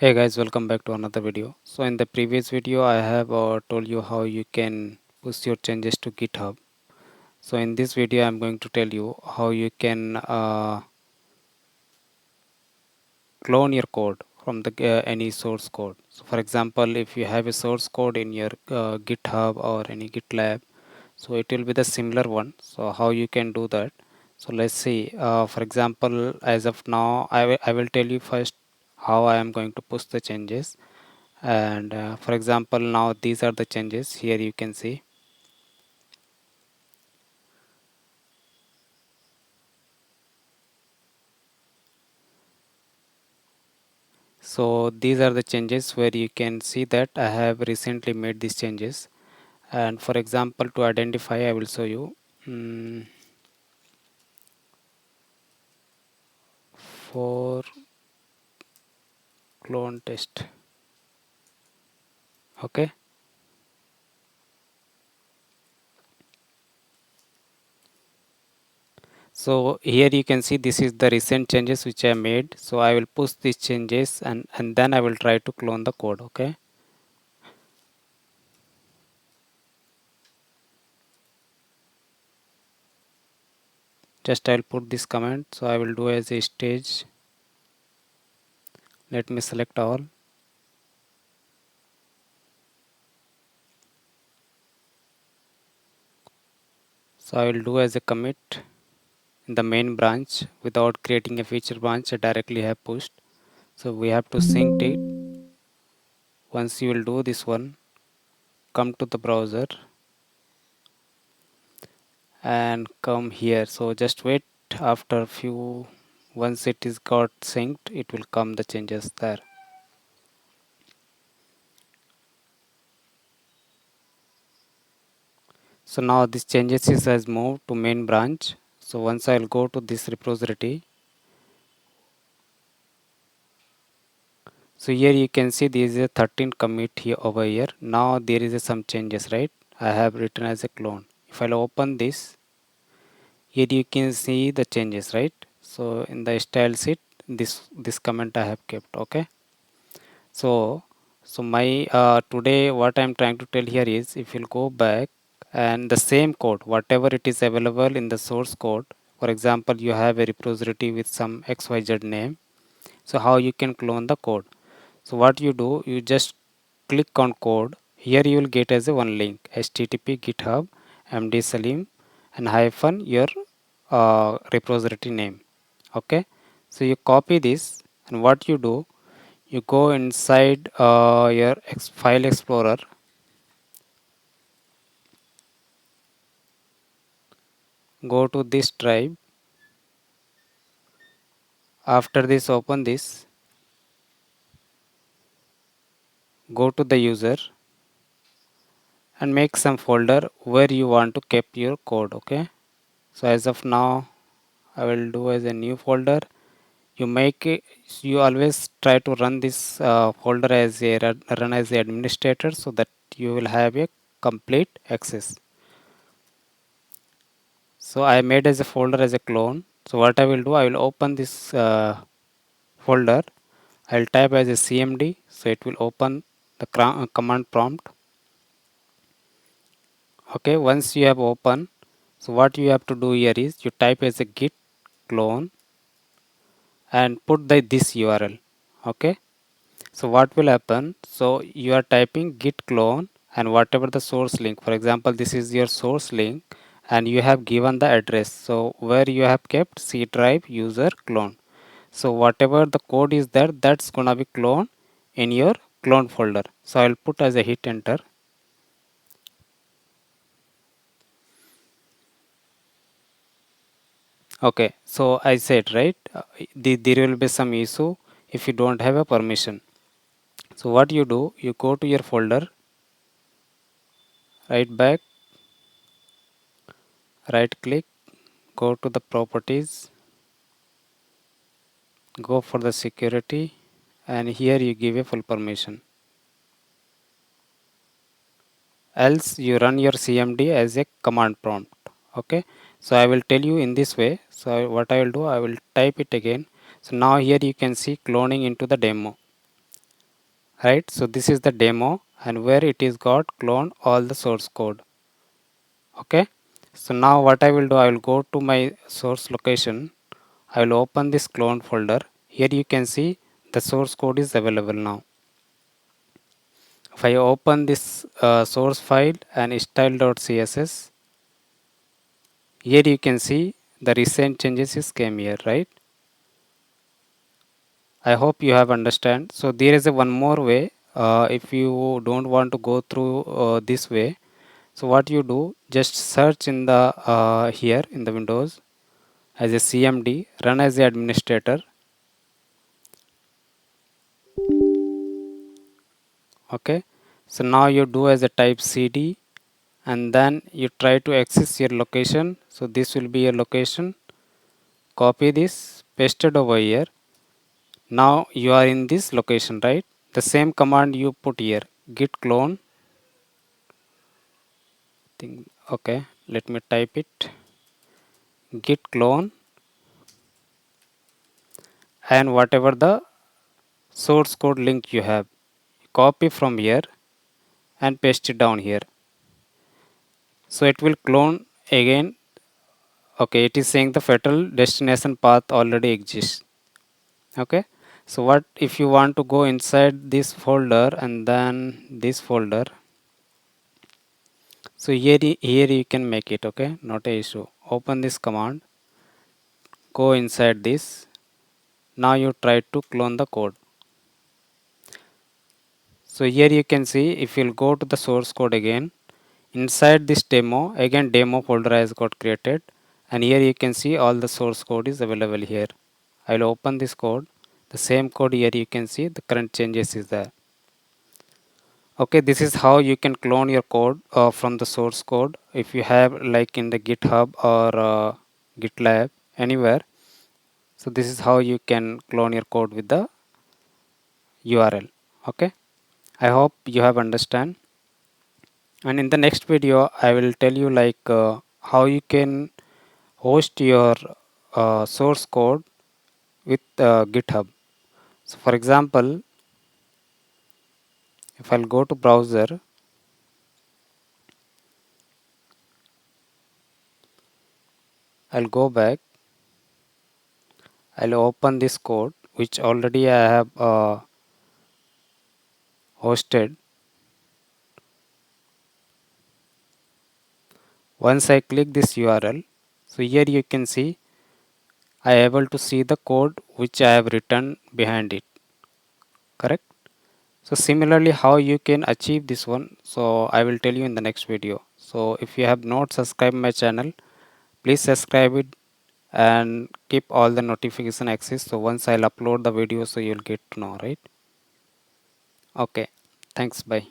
Hey guys, welcome back to another video. So in the previous video I have told you how you can push your changes to GitHub. So in this video I'm going to tell you how you can clone your code from the any source code. So for example, if you have a source code in your GitHub or any GitLab, so it will be the similar one. So how you can do that? So let's see. For example, as of now I will tell you first how I am going to push the changes. And for example, now these are the changes. Here you can see. So these are the changes where you can see that I have recently made these changes. And for example, to identify, I will show you for clone test. Okay. So here you can see this is the recent changes which I made. So I will push these changes and then I will try to clone the code. Okay. Just I'll put this comment. So I will do as a stage. Let me select all. So I will do as a commit in the main branch without creating a feature branch. I directly have pushed. So we have to sync it. Once you will do this one, come to the browser and come here. So just wait after few. Once it is got synced, it will come the changes there. So now this changes is has moved to main branch. So once I will go to this repository. So here you can see there is a 13 commit here over here. Now there is a some changes, right? I have written as a clone. If I'll open this, here you can see the changes, right? So in the style sheet, this comment I have kept. Okay. So my today what I'm trying to tell here is, if you'll go back and the same code, whatever it is available in the source code, for example, you have a repository with some xyz name. So how you can clone the code? So what you do, you just click on code. Here you will get as a one link, http github md salim and hyphen your repository name. Okay. So you copy this, and what you do, you go inside your file explorer, go to this drive. After this, open this, go to the user and make some folder where you want to keep your code. Okay. So as of now I will do as a new folder. You make it, you always try to run this folder as a run as the administrator, so that you will have a complete access. So I made as a folder as a clone. So what I will do, I will open this folder. I'll type as a cmd, so it will open the command prompt. Okay, once you have opened, so what you have to do here is you type as a git clone and put this URL. Okay. So what will happen? So you are typing git clone and whatever the source link. For example, this is your source link and you have given the address. So where you have kept C drive user clone. So whatever the code is there, that's gonna be cloned in your clone folder. So I'll put as a hit enter. Okay. So I said, right, there will be some issue if you don't have a permission. So what you do, you go to your folder, right back, right click, go to the properties, go for the security, and here you give a full permission. Else you run your cmd as a command prompt. Okay. So I will tell you in this way. So what I will do, I will type it again. So now here you can see cloning into the demo. right? So this is the demo, and where it is got cloned all the source code. Okay, so now what I will do, I will go to my source location. I will open this clone folder. Here you can see the source code is available now. If I open this source file and style.css, here you can see the recent changes is came here, right? I hope you have understand. So there is a one more way. If you don't want to go through this way, so what you do, just search in the here in the Windows as a CMD, run as the administrator. Okay, so now you do as a type CD, and then you try to access your location. So this will be your location. Copy this, paste it over here. Now you are in this location, right? The same command you put here, git clone. Okay, let me type it, git clone, and whatever the source code link you have, copy from here and paste it down here. So it will clone again. Okay, it is saying the fatal destination path already exists. Okay, so what if you want to go inside this folder and then this folder? So here you can make it. Okay, not a issue. Open this command, go inside this. Now you try to clone the code. So here you can see, if you'll go to the source code again, inside this demo, again demo folder has got created, and here you can see all the source code is available here. I will open this code. The same code here you can see the current changes is there. Okay, this is how you can clone your code from the source code. If you have like in the GitHub or GitLab anywhere, so this is how you can clone your code with the URL. Okay, I hope you have understand. And in the next video, I will tell you like how you can host your source code with GitHub. So for example, if I'll go to browser, I'll go back, I'll open this code which already I have hosted. Once I click this URL, so here you can see I am able to see the code which I have written behind it. Correct? So similarly, how you can achieve this one, so I will tell you in the next video. So if you have not subscribed my channel, please subscribe it and keep all the notification access. So once I'll upload the video, so you'll get to know, right? Okay. Thanks. Bye.